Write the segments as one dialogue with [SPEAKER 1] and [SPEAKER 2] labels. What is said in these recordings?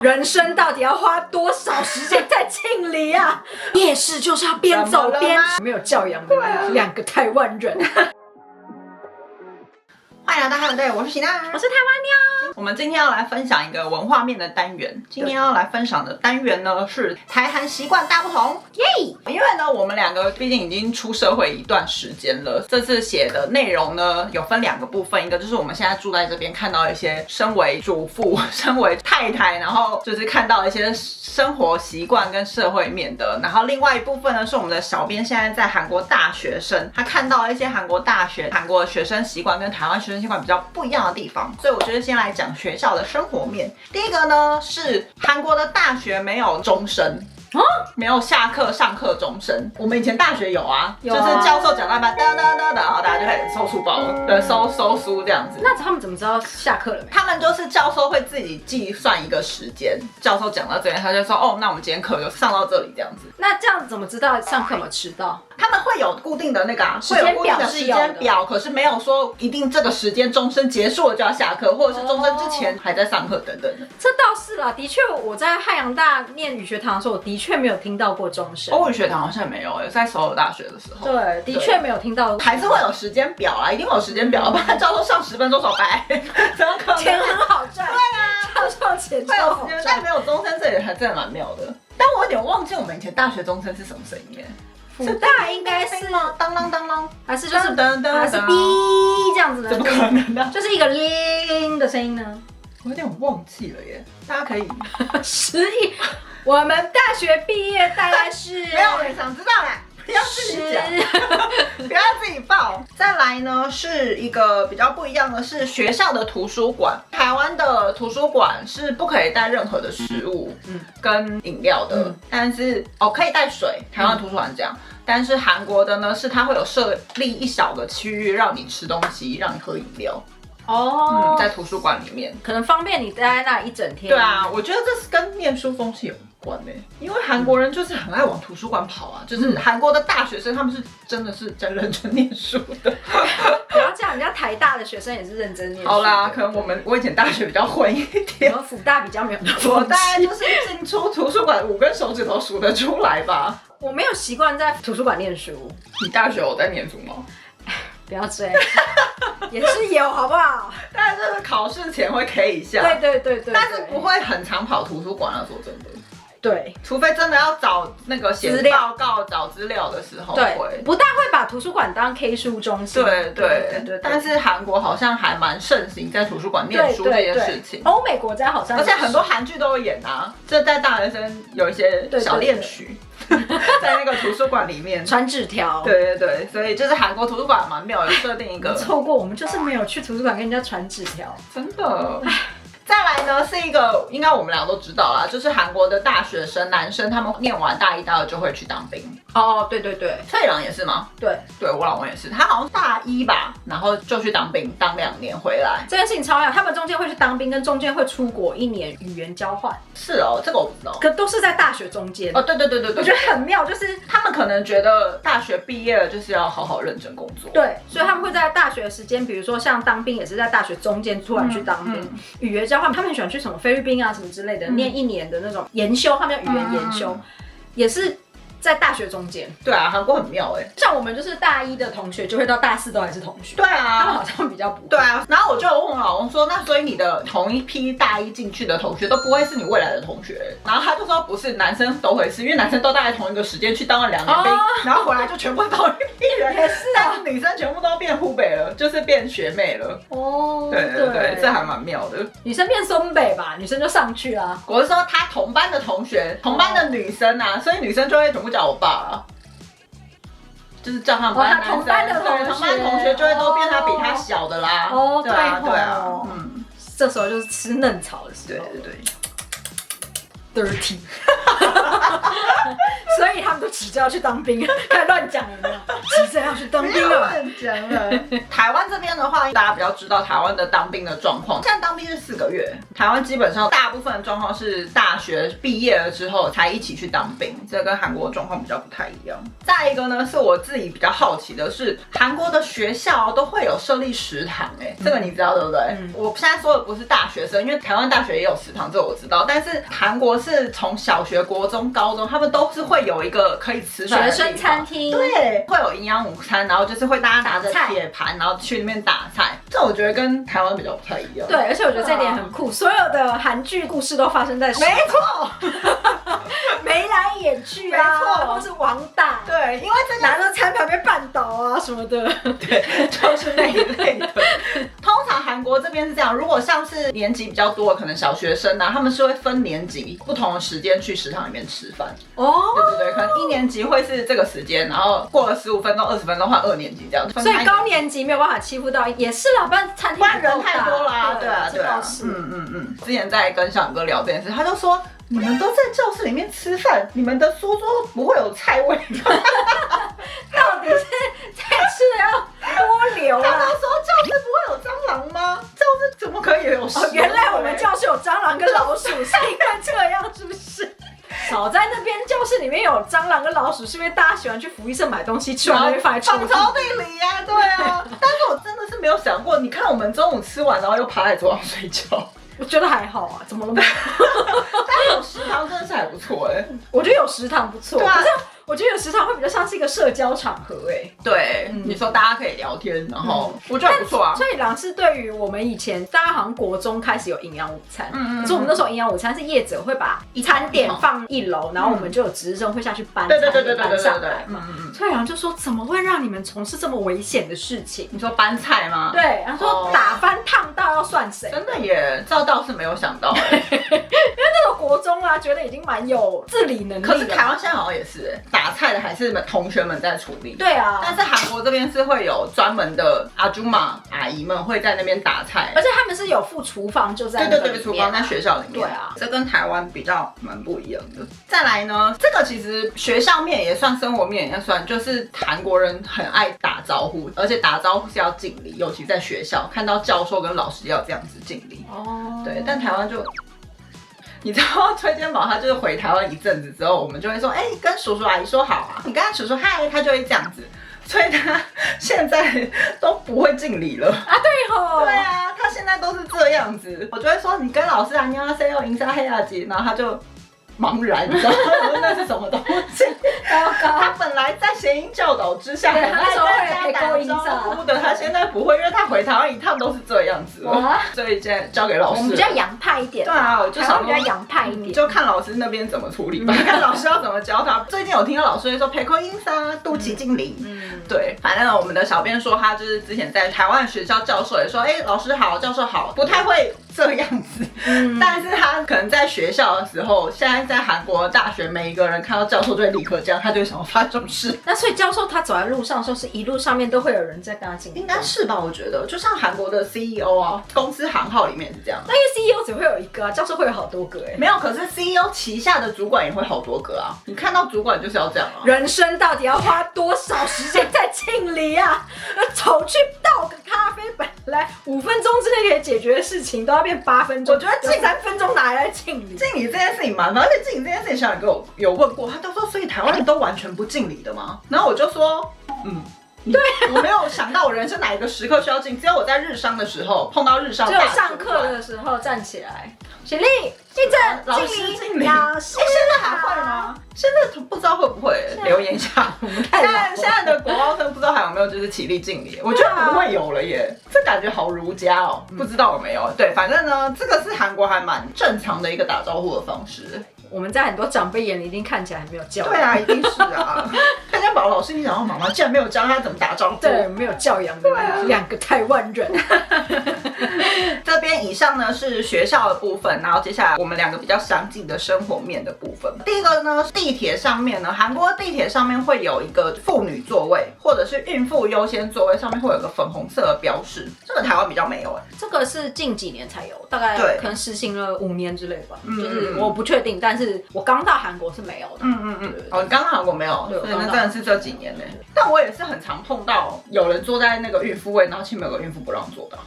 [SPEAKER 1] 人生到底要花多少时间在庆礼啊？夜市就是要边走边吃，没有教养的两个台湾人。
[SPEAKER 2] 欢迎来到海文队，我是喜娜，
[SPEAKER 1] 我是台湾妞。
[SPEAKER 2] 我们今天要来分享一个文化面的单元。今天要来分享的单元呢是台韩习惯大不同，耶！因为呢，我们两个毕竟已经出社会一段时间了，这次写的内容呢有分两个部分，一个就是我们现在住在这边看到一些身为主妇、身为太太，然后就是看到一些生活习惯跟社会面的，然后另外一部分呢是我们的小编现在在韩国大学生，他看到了一些韩国大学、韩国的学生习惯跟台湾学生习惯比较不一样的地方，所以我觉得先来讲学校的生活面。第一个呢是韩国的大学没有钟声。没有下课上课钟声，我们以前大学有啊，就是教授讲到一半，哒哒哒，然后大家就开始收书包，收书这样子。
[SPEAKER 1] 那他们怎么知道下课了没？
[SPEAKER 2] 他们就是教授会自己计算一个时间，教授讲到这边，他就说哦，那我们今天课就上到这里这样子。
[SPEAKER 1] 那这样怎么知道上课有没有迟到？
[SPEAKER 2] 他们会有固定的那个会有固定的时间表，可是没有说一定这个时间钟声结束了就要下课，或者是钟声之前还在上课等等的。
[SPEAKER 1] 这倒是啦，的确我在汉阳大念语学堂的时候，我的确没有听到过钟声。
[SPEAKER 2] 语学堂好像没有在首尔大学的时候。
[SPEAKER 1] 对，的确没有听到。
[SPEAKER 2] 还是会有时间表啊，一定会有时间表，不然教授上10分钟手白，怎么可能？
[SPEAKER 1] 钱很好赚。
[SPEAKER 2] 对啊，
[SPEAKER 1] 教授钱超好赚。
[SPEAKER 2] 但没有钟声，这也还真的蛮妙的。但我有点忘记我们以前大学钟声是什么声音耶。
[SPEAKER 1] 辅大应该是
[SPEAKER 2] 吗？当当当当，
[SPEAKER 1] 还是就是
[SPEAKER 2] 噔噔，
[SPEAKER 1] 还是哔这样子的？
[SPEAKER 2] 怎么可能呢？
[SPEAKER 1] 就是一个铃的声音呢？
[SPEAKER 2] 我有点忘记了耶，大家可以
[SPEAKER 1] 11。我们大学毕业大概是
[SPEAKER 2] 没有人想知道啦，不要自己讲，不要自己报。再来呢是一个比较不一样的是学校的图书馆，台湾的图书馆是不可以带任何的食物跟饮料的，但是可以带水，台湾图书馆这样。但是韩国的呢是它会有设立一小个区域让你吃东西，让你喝饮料。在图书馆里面，
[SPEAKER 1] 可能方便你待在那一整天。
[SPEAKER 2] 对啊，我觉得这是跟念书风气有关的，因为韩国人就是很爱往图书馆跑啊，就是韩国的大学生他们是真的是在认真念书的。
[SPEAKER 1] 不要这样，人家台大的学生也是认真念书。
[SPEAKER 2] 好啦，可能我以前大学比较混一点，
[SPEAKER 1] 我辅大比较没有那么。
[SPEAKER 2] 我大概就是进出图书馆5根手指头数得出来吧。
[SPEAKER 1] 我没有习惯在图书馆念书。
[SPEAKER 2] 你大学有在念书吗？
[SPEAKER 1] 不要追，也是有，好不好？
[SPEAKER 2] 但是就是考试前会 K 一下，
[SPEAKER 1] 对，
[SPEAKER 2] 但是不会很常跑图书馆啊，说真的。
[SPEAKER 1] 对，
[SPEAKER 2] 除非真的要找那个写报告、找资料的时候会，
[SPEAKER 1] 不大会把图书馆当 K 书中心。
[SPEAKER 2] 对。但是韩国好像还蛮盛行在图书馆念书这件事情。
[SPEAKER 1] 欧美国家好像，
[SPEAKER 2] 而且很多韩剧都有演啊，这在大学生有一些小恋曲。在那个图书馆里面
[SPEAKER 1] 传纸条，
[SPEAKER 2] 对，所以就是韩国图书馆蛮妙，有设定一个。
[SPEAKER 1] 错过我们就是没有去图书馆跟人家传纸条，
[SPEAKER 2] 真的。再来呢是一个，应该我们俩都知道啦，就是韩国的大学生男生，他们念完大1、大2就会去当兵。
[SPEAKER 1] 对，
[SPEAKER 2] 翠郎也是吗？对，我老公也是，他好像大1吧，然后就去当兵，当2年回来。
[SPEAKER 1] 这件事情超妙，他们中间会去当兵，跟中间会出国1年语言交换。
[SPEAKER 2] 是哦，这个我不知道。
[SPEAKER 1] 可都是在大学中间。
[SPEAKER 2] 对，
[SPEAKER 1] 我觉得很妙，就是
[SPEAKER 2] 他们可能觉得大学毕业了就是要好好认真工作。
[SPEAKER 1] 对，所以他们会在大学的时间，比如说像当兵也是在大学中间突然去当兵。语言交换，他们很喜欢去什么菲律宾啊什么之类的，念1年的那种研修，他们叫语言研修，也是在大学中间。
[SPEAKER 2] 对啊，韩国很妙
[SPEAKER 1] 像我们就是大1的同学就会到大4都还是同学。
[SPEAKER 2] 对啊，
[SPEAKER 1] 他们好像比较不会。
[SPEAKER 2] 对啊，然后我就问我老公说，那所以你的同一批大1进去的同学都不会是你未来的同学？然后他就说不是，男生都会是，因为男生都大概同一个时间去当了2年兵，然后回来就全部同一批人。
[SPEAKER 1] 也是
[SPEAKER 2] 但是女生全部都变湖北了，就是变学妹了。对，这还蛮妙的。
[SPEAKER 1] 女生变松北吧，女生就上去啦。
[SPEAKER 2] 我是说他同班的同学，同班的女生啊，所以女生就会全部叫我爸啊。就是叫他们班男生，
[SPEAKER 1] 同班的
[SPEAKER 2] 同学就会都变他比他小的啦。对啊，
[SPEAKER 1] 这时候就是吃嫩草的时候。
[SPEAKER 2] 对。
[SPEAKER 1] dirty。所以他们都急着要去当兵，开始乱讲有没有？急着要去当兵了。
[SPEAKER 2] 乱讲了。台湾这边的话，大家比较知道台湾的当兵的状况。现在当兵是4个月，台湾基本上大部分的状况是大学毕业了之后才一起去当兵，这跟韩国的状况比较不太一样。再一个呢，是我自己比较好奇的是，韩国的学校都会有设立食堂，这个你知道对不对？我现在说的不是大学生，因为台湾大学也有食堂，这个我知道。但是韩国是从小学、国中、高中，他们都是会有一个可以吃饭的
[SPEAKER 1] 学生餐厅，
[SPEAKER 2] 对，会有营养午餐，然后就是会大家拿着铁盘，然后去那边打菜。这我觉得跟台湾比较不太一样。
[SPEAKER 1] 对，而且我觉得这点很酷，所有的韩剧故事都发生在
[SPEAKER 2] 没错，
[SPEAKER 1] 眉来眼去啊，
[SPEAKER 2] 没错，
[SPEAKER 1] 或是王大，
[SPEAKER 2] 对，因为这
[SPEAKER 1] 拿着餐盘被绊倒啊什么的，
[SPEAKER 2] 对，就是那一类的。通常韩国这边是这样，如果像是年级比较多的，可能小学生啊，他们是会分年级不同的时间去食堂里面吃饭。
[SPEAKER 1] 哦，
[SPEAKER 2] 对对对，可能1年级会是这个时间，然后过了15分钟、20分钟换2年级这样。
[SPEAKER 1] 所以高年级没有办法欺负到，也是啦，不然餐厅
[SPEAKER 2] 不然人太多了啊，
[SPEAKER 1] 对
[SPEAKER 2] 对啊，对啊，之前在跟小哥聊这件事，他就说。你们都在教室里面吃饭，你们的书桌不会有菜味吗？
[SPEAKER 1] 到底是在吃的要多留啊？
[SPEAKER 2] 他们说教室不会有蟑螂吗？教室怎么可以有食物？
[SPEAKER 1] 原来我们教室有蟑螂跟老鼠，是因为这样是不是？少在那边教室里面有蟑螂跟老鼠，是因为大家喜欢去福利社买东西，吃完就会放在抽
[SPEAKER 2] 屉里呀，对啊。但是我真的是没有想过，你看我们中午吃完，然后又趴在桌上睡觉。
[SPEAKER 1] 我觉得还好啊，怎么了吗？
[SPEAKER 2] 但有食堂真的是还不错
[SPEAKER 1] 我觉得有食堂不错，
[SPEAKER 2] 对啊，
[SPEAKER 1] 可是我觉得有食堂会比较像是一个社交场合
[SPEAKER 2] 对，你说大家可以聊天，然后我觉得还不错啊。
[SPEAKER 1] 所以郎是对于我们以前大家好像国中开始有营养午餐，可是我们那时候营养午餐是业者会把餐点放1楼，然后我们就有值日生会下去搬餐点搬上来嘛。所以郎就说怎么会让你们从事这么危险的事情？
[SPEAKER 2] 你说搬菜吗？
[SPEAKER 1] 对，然后说打翻烫到要算谁？
[SPEAKER 2] 真的耶，这倒是没有想到因为
[SPEAKER 1] 那个国中啊，觉得已经蛮有自理能力的。
[SPEAKER 2] 可是台湾现在好像也是打菜的还是同学们在处理。
[SPEAKER 1] 对啊，
[SPEAKER 2] 但是韩国这边是会有专门的阿朱玛阿姨们会在那边打菜，
[SPEAKER 1] 而且他们是有附厨房，就在
[SPEAKER 2] 对，厨房在学校里面。
[SPEAKER 1] 对啊，
[SPEAKER 2] 这跟台湾比较蛮不一样的。再来呢，这个其实学校面也算，生活面也算，就是韩国人很爱打招呼，而且打招呼是要敬礼，尤其在学校看到教授跟老师要这样子敬礼。哦，对，但台湾就。你知道崔建宝他就是回台湾一阵子之后，我们就会说，跟叔叔阿姨说好啊，你跟他叔叔嗨，他就会这样子，所以他现在都不会敬礼了
[SPEAKER 1] 啊，对吼，
[SPEAKER 2] 对啊，他现在都是这样子，我就会说你跟老师안녕하세요 인사해야지，然后他就茫然，你知道吗？那是什么东西？他本来在谐音教导之下，很爱在家打招呼的，他现在不会，因为他回台湾一趟都是这样子了，所以现在交给老师。
[SPEAKER 1] 我们比较洋派一点。
[SPEAKER 2] 对啊，我就想
[SPEAKER 1] 比较洋派一点，
[SPEAKER 2] 就看老师那边怎么处理吧，看老师要怎么教他。最近有听到老师会说陪口音莎，肚脐敬礼。对，反正我们的小编说他就是之前在台湾学校教授也说，老师好，教授好，不太会这样子。但是他可能在学校的时候，现在在韩国的大学，每一个人看到教授就会立刻这样，他就会想要发生什么事。
[SPEAKER 1] 那所以教授他走在路上的时候，是一路上面都会有人在跟他敬礼？
[SPEAKER 2] 应该是吧，我觉得就像韩国的 CEO 啊，公司行号里面是这样。
[SPEAKER 1] 那因为 CEO 只会有一个啊，教授会有好多个
[SPEAKER 2] 没有，可是 CEO 旗下的主管也会好多个啊。你看到主管就是要这样啊。
[SPEAKER 1] 人生到底要花多少时间在敬礼啊？走去倒个咖啡，本来5分钟之内可以解决的事情，都要变8分钟。我觉得敬3分钟拿来敬礼。
[SPEAKER 2] 敬礼这件事情蛮烦，而且敬礼这件事情，小冉给我有问过，他都说，所以台湾人都完全不敬礼的吗？然后我就说，对，我没有想到我人生哪一个时刻需要敬，只有我在日商的时候碰到日商，
[SPEAKER 1] 只有上课的时候站起来，起立，立正，
[SPEAKER 2] 老师敬礼。
[SPEAKER 1] 老师，
[SPEAKER 2] 现在还会吗？现在不知道会不会，留言一下。现在的国高生不知道还有没有就是起立敬礼，我觉得不会有了耶，这感觉好儒家哦，不知道有没有。对，反正呢，这个是韩国还蛮正常的一个打招呼的方式。
[SPEAKER 1] 我们在很多长辈眼里一定看起来还没有教养。
[SPEAKER 2] 对啊，一定是啊。看见宝老师，你想到妈妈竟然没有教他怎么打招呼，
[SPEAKER 1] 对，没有教养的2个台湾人。
[SPEAKER 2] 这边以上呢是学校的部分，然后接下来我们2个比较详尽的生活面的部分。第一个呢，地铁上面呢，韩国地铁上面会有一个妇女座位，或者是孕妇优先座位，上面会有个粉红色的标示，这个台湾比较没有
[SPEAKER 1] 这个是近几年才有，大概可能实行了5年之类吧，就是我不确定，但是是我刚到韩国是没有的。
[SPEAKER 2] 哦，你刚到韩国没有，对，那真的是这几年呢。但我也是很常碰到有人坐在那个孕妇位，然后前面有个孕妇不让坐的。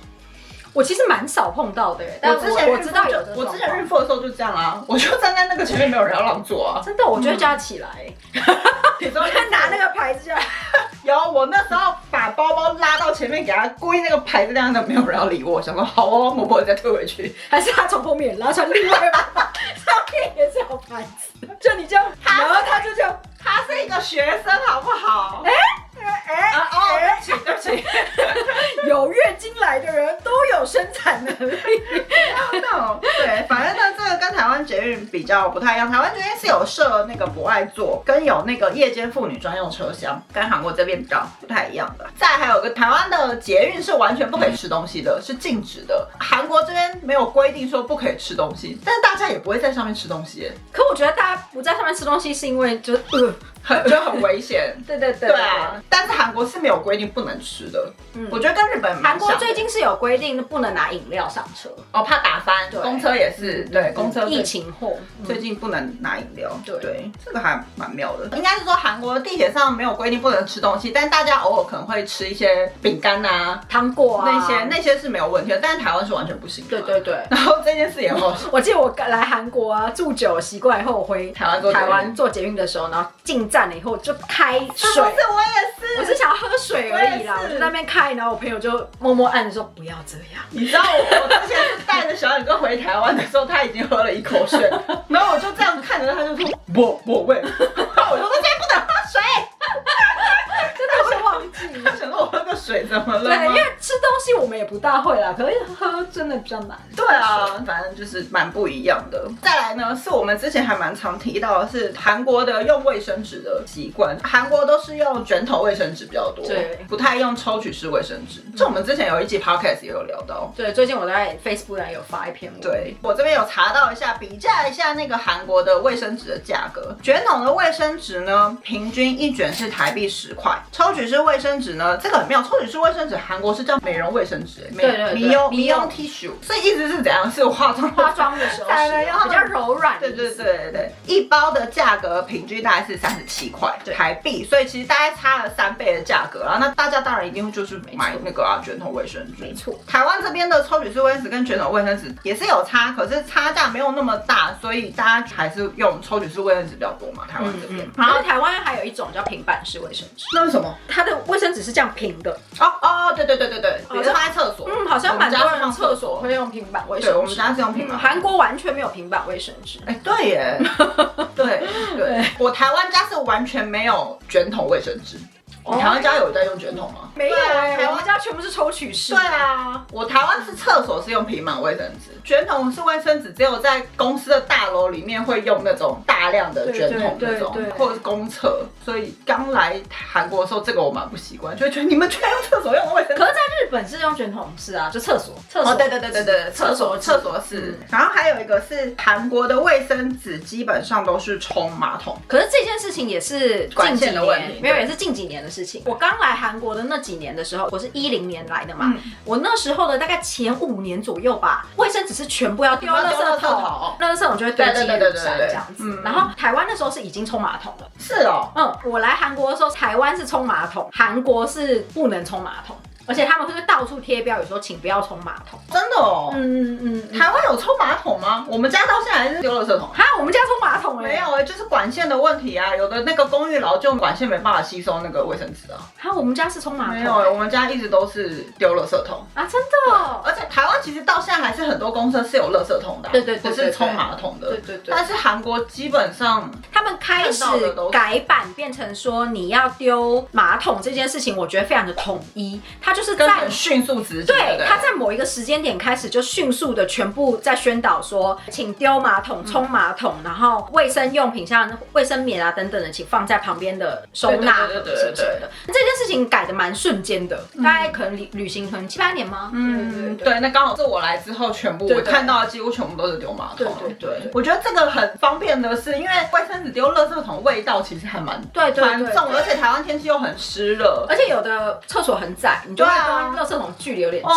[SPEAKER 1] 我其实蛮少碰到的，但我知道有的。
[SPEAKER 2] 我之前孕妇的时候就这样啊，我就站在那个前面，没有人要让座啊。
[SPEAKER 1] 真的，我就会叫他起来。
[SPEAKER 2] 你说
[SPEAKER 1] 拿那个牌子就
[SPEAKER 2] 有，我那时候把包包拉到前面给他，故意那个牌子那样的，没有人要理我，想说好哦，默默再退回去。
[SPEAKER 1] 还是他从后面拉上另外一把，上面也是有牌子，就你这样，然后他就这样，
[SPEAKER 2] 他是一个学生，好不好？对不起，
[SPEAKER 1] 有月经来的人都有生产能力。
[SPEAKER 2] 对，反正呢，这个跟台湾捷运比较不太一样。台湾捷运是有设那个博爱座，跟有那个夜间妇女专用车厢，跟韩国这边比较不太一样的。再来还有个台湾的捷运是完全不可以吃东西的，是禁止的。韩国这边没有规定说不可以吃东西，但是大家也不会在上面吃东西。
[SPEAKER 1] 可我觉得大家不在上面吃东西，是因为就
[SPEAKER 2] 很危险。
[SPEAKER 1] 对啊，
[SPEAKER 2] 但是韩国是没有规定不能吃的。我觉得跟日本蛮像的。
[SPEAKER 1] 韩国最近是有规定不能拿饮料上车，
[SPEAKER 2] 怕打翻。公车也是，对，公车
[SPEAKER 1] 疫情后
[SPEAKER 2] 最近不能拿饮料。
[SPEAKER 1] 对，
[SPEAKER 2] 这个还蛮妙的。应该是说韩国的地铁上没有规定不能吃东西，但大家偶尔可能会吃一些饼干啊、
[SPEAKER 1] 糖果啊
[SPEAKER 2] 那些是没有问题的，但是台湾是完全不行的。
[SPEAKER 1] 对。
[SPEAKER 2] 然后这件事也很好笑。
[SPEAKER 1] 我记得我来韩国啊住久了习惯以后，我回台湾坐捷运的时候，然后进站了以后就开水。
[SPEAKER 2] 是我也是，
[SPEAKER 1] 我是想要喝水而已啦，我就在那边开，然后我朋友就默默按着说不要这样。
[SPEAKER 2] 你知道我之前是带着小宇哥回台湾的时候，他已经喝了一口水，然后我就这样看着他，就说不喂，然后我就说现在不能喝水。
[SPEAKER 1] 真的是忘记了，
[SPEAKER 2] 想说我喝个水怎么了？
[SPEAKER 1] 对，因为吃东西我们也不大会啦，可是喝真的比较难。
[SPEAKER 2] 对啊，反正就是蛮不一样的。再来呢，是我们之前还蛮常提到的是韩国的用卫生纸的习惯，韩国都是用卷筒卫生纸比较多，
[SPEAKER 1] 对，
[SPEAKER 2] 不太用抽取式卫生纸。这我们之前有一集 podcast 也有聊到。
[SPEAKER 1] 对，最近我在 Facebook 上有发一篇文。
[SPEAKER 2] 对，我这边有查到一下，比价一下那个韩国的卫生纸的价格。卷筒的卫生纸呢，平均一卷是台币10块。抽取式卫生纸呢，这个很妙，抽取式卫生纸韩国是叫美容卫生纸，
[SPEAKER 1] 对，
[SPEAKER 2] 迷用 tissue， 所以意思是怎样？是化妆
[SPEAKER 1] 的时候才能用，比较柔软。
[SPEAKER 2] 对，一包的价格平均大概是37块台币，所以其实大概差了3倍的价格啦。那大家当然一定就是买那个卷筒卫生纸。
[SPEAKER 1] 没错，
[SPEAKER 2] 台湾这边的抽取式卫生纸跟卷筒卫生纸也是有差，可是差价没有那么大，所以大家还是用抽取式卫生纸比较多嘛。台湾这边，
[SPEAKER 1] 然后台湾还有一种叫平板式卫生纸。
[SPEAKER 2] 那是什么？
[SPEAKER 1] 它的卫生纸是这样平的。
[SPEAKER 2] 对，也是放在厕所。
[SPEAKER 1] 好像蛮多人厕所会用平板卫生纸。
[SPEAKER 2] 对，我们家是用平板。
[SPEAKER 1] 韩国完全没有平板卫生纸。
[SPEAKER 2] 对耶。对，我台湾家是完全没有卷筒卫生纸。你台湾家有在用卷筒吗？
[SPEAKER 1] 没有我们家全部是抽取式。
[SPEAKER 2] 对啊，我台湾是厕所是用平板卫生纸，卷筒是卫生纸，只有在公司的大楼里面会用那种大量的卷筒那种，或者是公厕。所以刚来韩国的时候，这个我蛮不习惯，就会觉得你们居然用厕所用的卫生纸。
[SPEAKER 1] 可是在日本是用卷筒式啊，就厕所。
[SPEAKER 2] 对，厕所是。然后还有一个是韩国的卫生纸基本上都是冲马桶。
[SPEAKER 1] 可是这件事情也是近几
[SPEAKER 2] 的问题，
[SPEAKER 1] 没有，也是近几年的事情。我刚来韩国的那几年的时候，我是10年来的嘛，我那时候的大概前5年左右吧，卫生纸是全部要丢垃圾桶，垃圾桶就会堆积如山这样子。然后台湾那时候是已经冲马桶了。
[SPEAKER 2] 是哦，
[SPEAKER 1] 我来韩国的时候，台湾是冲马桶，韩国是不能冲马桶。而且他们会到处贴标语说请不要冲马桶。
[SPEAKER 2] 真的哦。台湾有冲马桶吗？我们家到现在还是丢垃圾桶。
[SPEAKER 1] 哈，我们家冲马桶
[SPEAKER 2] 没有就是管线的问题啊。有的那个公寓老旧管线没办法吸收那个卫生纸啊。
[SPEAKER 1] 哈，我们家是冲马桶。
[SPEAKER 2] 没有我们家一直都是丢垃圾桶
[SPEAKER 1] 啊，真的哦。
[SPEAKER 2] 而且台湾其实到现在还是很多公司是有垃圾桶的，
[SPEAKER 1] 对，
[SPEAKER 2] 不是冲马桶的，
[SPEAKER 1] 对。
[SPEAKER 2] 但是韩国基本上
[SPEAKER 1] 他们开始改版变成说你要丢马桶这件事情，我觉得非常的统一，它就是在
[SPEAKER 2] 迅速执行。
[SPEAKER 1] 对，他在某一个时间点开始就迅速的全部在宣导说，请丢马桶、冲马桶，然后卫生用品像卫生棉啊等等的，请放在旁边的收纳盒什么的。这件事情改的蛮瞬间的，大概可能旅行可能7、8年吗？
[SPEAKER 2] 对，那刚好是我来之后全部我看到的几乎全部都是丢马桶。对，我觉得这个很方便的是，因为卫生纸丢垃圾桶味道其实还蛮重，而且台湾天气又很湿热，
[SPEAKER 1] 而且有的厕所很窄，你就会跟垃圾桶距离有点近。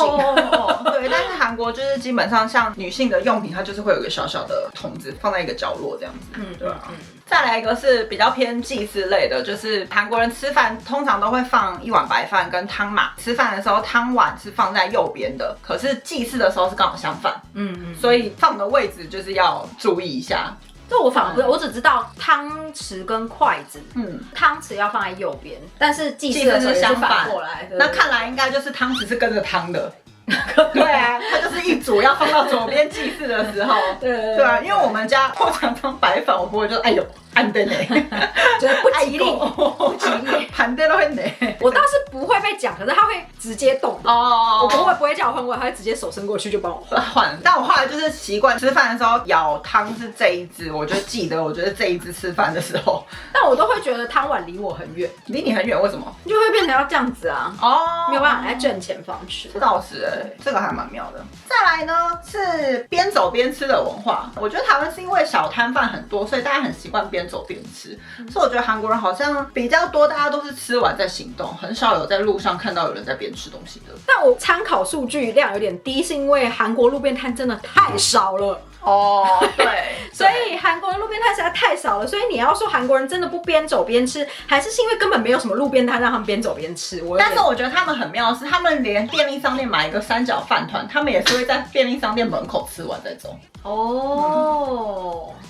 [SPEAKER 2] 对，但是韩国就是基本上像女性的用品，它就是会有一个小小的桶子放在一个角落这样子，对啊。再来一个是比较偏祭祀类的，就是韩国人吃饭通常都会放一碗白饭跟汤嘛，吃饭的时候汤碗是放在右边的，可是祭祀的时候是刚好相反，所以放的位置就是要注意一下。
[SPEAKER 1] 这我反而不知道，我只知道汤匙跟筷子，汤匙要放在右边，但是祭祀的时候是反过来。
[SPEAKER 2] 那看来应该就是汤匙是跟着汤的。对啊，它就是一组要放到左边祭祀的时候。对啊，因为我们家我常常白饭，我不会就哎呦。安的呢，
[SPEAKER 1] 觉得不吉利，不吉利，
[SPEAKER 2] 盘的都会呢。
[SPEAKER 1] 我倒是不会被讲，可是他会直接动哦。我不会叫我换过来，他会直接手伸过去就帮我
[SPEAKER 2] 换。但我后来就是习惯吃饭的时候舀汤是这一只，我就记得，我觉得这一只吃饭的时候，
[SPEAKER 1] 但我都会觉得汤碗离我很远，
[SPEAKER 2] 离你很远，为什么？
[SPEAKER 1] 就会变成要这样子啊。没有办法在正前方吃。
[SPEAKER 2] 这倒是这个还蛮妙的。再来呢是边走边吃的文化，我觉得台湾是因为小摊贩很多，所以大家很习惯边走边吃，所以我觉得韩国人好像比较多，大家都是吃完再行动，很少有在路上看到有人在边吃东西的。
[SPEAKER 1] 但我参考数据量有点低，是因为韩国路边摊真的太少了。
[SPEAKER 2] 对，
[SPEAKER 1] 所以韩国的路边摊实在太少了，所以你要说韩国人真的不边走边吃，还是因为根本没有什么路边摊让他们边走边吃。
[SPEAKER 2] 但是我觉得他们很妙的是，他们连便利商店买一个三角饭团，他们也是会在便利商店门口吃完再走。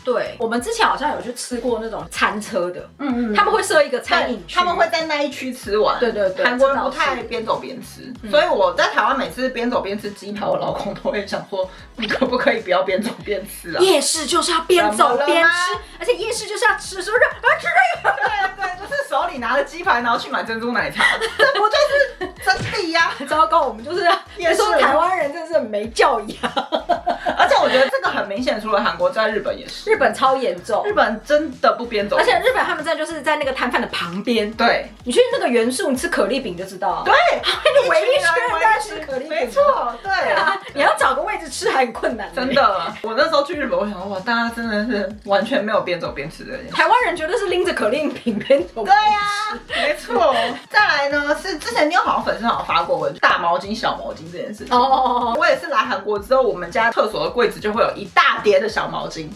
[SPEAKER 1] 对，我们之前好像有去吃过那种餐车的，他们会设一个餐饮区，
[SPEAKER 2] 他们会在那一区吃完。对，韩国人不太边走边吃，所以我在台湾每次边走边吃鸡排，我老公都会想说，你可不可以不要边走边吃啊？
[SPEAKER 1] 夜市就是要边走边吃，而且夜市就是要吃，是不是？吃这个。
[SPEAKER 2] 对，就是手里拿着鸡排，然后去买珍珠奶茶，这不就是真谛呀？
[SPEAKER 1] 糟糕，我们就是夜市，台湾人真的是没教养。
[SPEAKER 2] 而且我觉得这个很明显，除了韩国，在日本也是。
[SPEAKER 1] 日本超严重，
[SPEAKER 2] 日本真的不边走，
[SPEAKER 1] 而且日本他们就是在那个摊贩的旁边。
[SPEAKER 2] 对，
[SPEAKER 1] 你去那个元素，你吃可丽饼就知道啊。
[SPEAKER 2] 对，
[SPEAKER 1] 唯一缺人在吃可丽饼。
[SPEAKER 2] 没错，对
[SPEAKER 1] 啊，你要找个位置吃还很困难。
[SPEAKER 2] 真的，我那时候去日本，我想哇，大家真的是完全没有边走边吃的人。
[SPEAKER 1] 台湾人绝对是拎着可丽饼边走。
[SPEAKER 2] 对呀，没错。再来呢，是之前你有好像粉丝好像发过文，大毛巾、小毛巾这件事情。我也是来韩国之后，我们家厕所的柜子就会有一大叠的小毛巾。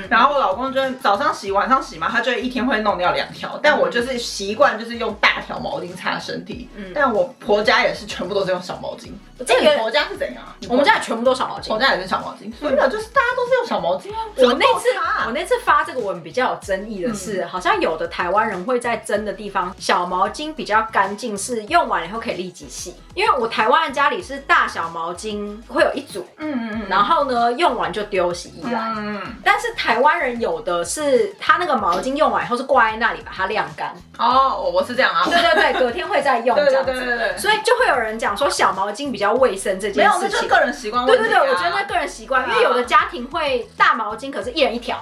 [SPEAKER 2] 然后我老公就早上洗晚上洗嘛，他就一天会弄掉2条，但我就是习惯就是用大条毛巾擦身体。但我婆家也是全部都是用小毛巾。这你婆家是怎样？
[SPEAKER 1] 我们家也全部都小毛巾，
[SPEAKER 2] 我家也是小毛巾，所以呢，就是大家都是用小毛巾啊。
[SPEAKER 1] 我那次发这个文比较有争议的是，好像有的台湾人会在蒸的地方小毛巾比较干净，是用完以后可以立即洗。因为我台湾的家里是大小毛巾会有一组，然后呢用完就丢洗衣篮。但是台湾人有的是他那个毛巾用完以后是挂在那里把它晾干。
[SPEAKER 2] 我是这样啊。
[SPEAKER 1] 对，隔天会再用这样子。对，所以就会有人讲说小毛巾比较卫生这件事情。
[SPEAKER 2] 没有，这就是个人习惯问题。
[SPEAKER 1] 对，我觉得那个人习惯，因为有的家庭会大毛巾，可是一人一条。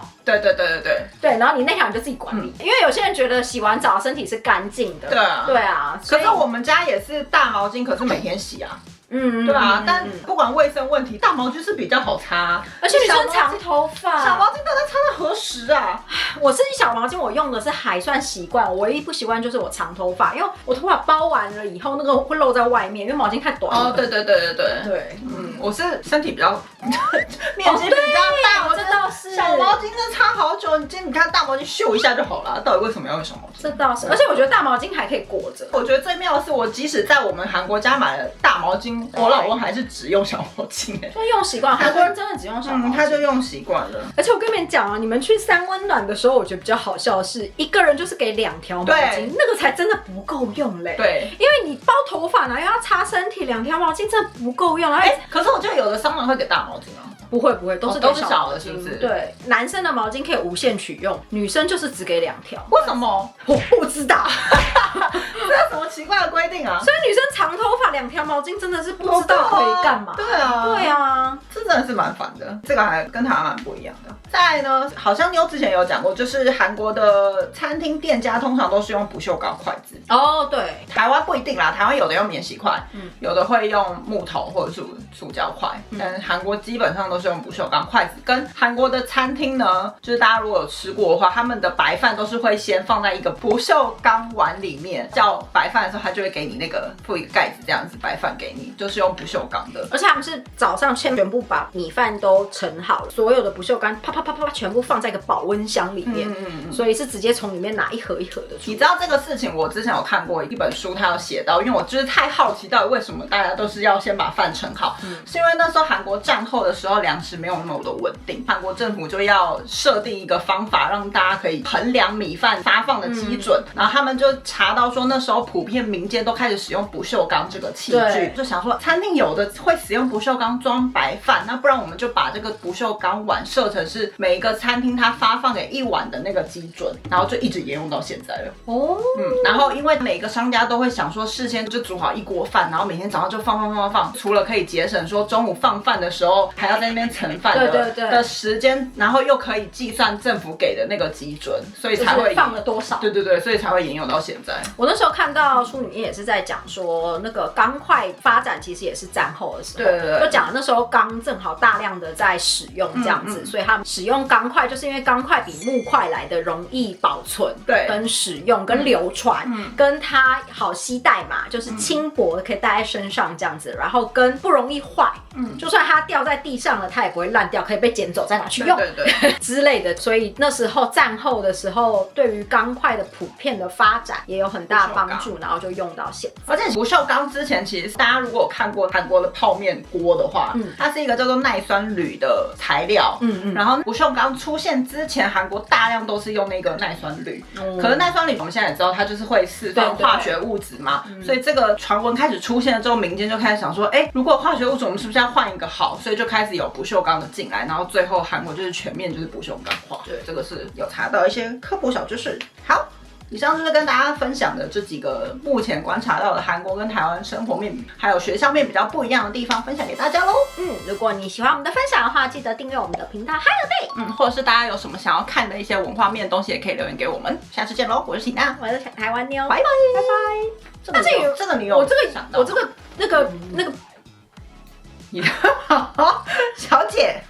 [SPEAKER 1] 对，然后你那条你就自己管理，因为有些人觉得洗完澡身体是干净的。对啊。
[SPEAKER 2] 可是我们家也是大毛巾，可是每天洗啊。对啊，但不管卫生问题，大毛巾是比较好擦，
[SPEAKER 1] 而且女生长头发，
[SPEAKER 2] 小毛巾大家擦到何时啊？
[SPEAKER 1] 我是小毛巾，我用的是还算习惯，我唯一不习惯就是我长头发，因为我头发包完了以后，那个会露在外面，因为毛巾太短了。
[SPEAKER 2] 对，我是身体比较面积比较大，
[SPEAKER 1] 这倒是
[SPEAKER 2] 小毛巾真的擦好久，你看大毛巾秀一下就好了，到底为什么要用小毛巾？
[SPEAKER 1] 这倒是，而且我觉得大毛巾还可以裹着。
[SPEAKER 2] 我觉得最妙的是，我即使在我们韩国家买了大毛巾，我老公还是只用小毛巾
[SPEAKER 1] 就用习惯，韩国人真的只用小毛巾，
[SPEAKER 2] 他就用习惯了。
[SPEAKER 1] 而且我跟你们讲啊，你们去三温暖的时候，我觉得比较好笑的是，一个人就是给2条毛巾，那个才真的不够用嘞。
[SPEAKER 2] 对，
[SPEAKER 1] 因为你包头发呢，又要擦身体，2条毛巾真的不够用。
[SPEAKER 2] 可是我觉得有的商人会给大毛巾啊。
[SPEAKER 1] 不会，都是
[SPEAKER 2] 小的，是不是？
[SPEAKER 1] 对，男生的毛巾可以无限取用，女生就是只给2条。
[SPEAKER 2] 为什么？
[SPEAKER 1] 我不知道，
[SPEAKER 2] 这有什么奇怪的规定啊？
[SPEAKER 1] 所以女生长头发2条毛巾真的是不知道可以干嘛。
[SPEAKER 2] 对啊，这真的是蛮烦的。这个还跟台湾蛮不一样的。再来呢，好像妞之前有讲过，就是韩国的餐厅店家通常都是用不锈钢筷子。
[SPEAKER 1] 对，
[SPEAKER 2] 台湾不一定啦，台湾有的用免洗筷，有的会用木头或者是塑胶筷，但韩国基本上都是用不锈钢筷子。跟韩国的餐厅呢，就是大家如果有吃过的话，他们的白饭都是会先放在一个不锈钢碗里面，叫要白饭的时候，他就会给你那个附一个盖子这样子白饭给你，就是用不锈钢的。
[SPEAKER 1] 而且他们是早上全部把米饭都盛好了，所有的不锈钢啪啪啪啪啪全部放在一个保温箱里面，所以是直接从里面拿一盒一盒的出来。
[SPEAKER 2] 你知道这个事情，我之前有看过一本书，它有写到，因为我就是太好奇到底为什么大家都是要先把饭盛好，是因为那时候韩国战后的时候粮食没有那么的稳定，韩国政府就要设定一个方法，让大家可以衡量米饭发放的基准，然后他们就查到说那时候普遍民间都开始使用不锈钢这个器具，就想说餐厅有的会使用不锈钢装白饭，那不然我们就把这个不锈钢碗设成是每一个餐厅它发放给1碗的那个基准，然后就一直沿用到现在了。然后因为每个商家都会想说事先就煮好一锅饭，然后每天早上就放，除了可以节省说中午放饭的时候还要在那边盛饭的时间，然后又可以计算政府给的那个基准，所以才会
[SPEAKER 1] 放了多少。
[SPEAKER 2] 对，所以才会沿用到现在。
[SPEAKER 1] 我那时候看到书里面也是在讲说，那个钢块发展其实也是战后的时候，
[SPEAKER 2] 对，
[SPEAKER 1] 就讲那时候钢正好大量的在使用这样子，所以他们使用钢块，就是因为钢块比木块来的容易保存，
[SPEAKER 2] 对，
[SPEAKER 1] 跟使用跟流传，跟它好携带嘛，就是轻薄可以带在身上这样子，然后跟不容易坏，就算它掉在地上了，它也不会烂掉，可以被捡走再拿去用，
[SPEAKER 2] 对
[SPEAKER 1] 之类的。所以那时候战后的时候，对于钢块的普遍的发展也有很大的帮助，然后就用到现在。
[SPEAKER 2] 而且不锈钢之前其实大家如果有看过韩国的泡面锅的话，它是一个叫做耐酸铝的材料，然后不锈钢出现之前，韩国大量都是用那个耐酸铝，可是耐酸铝我们现在也知道它就是会释放化学物质嘛，所以这个传闻开始出现了之后，民间就开始想说，如果化学物质我们是不是要换一个好，所以就开始有不锈钢的进来，然后最后韩国就是全面就是不锈钢化。对，这个是有查到一些科普小知识。好。以上就是跟大家分享的这几个目前观察到的韩国跟台湾生活面还有学校面比较不一样的地方，分享给大家喽。
[SPEAKER 1] 如果你喜欢我们的分享的话，记得订阅我们的频道嗨了贝。
[SPEAKER 2] 或者是大家有什么想要看的一些文化面的东西，也可以留言给我们。下次见喽，我是喜娜，
[SPEAKER 1] 我是台湾妞，
[SPEAKER 2] 拜拜。
[SPEAKER 1] 这个你有，我这个那个，
[SPEAKER 2] 你小姐。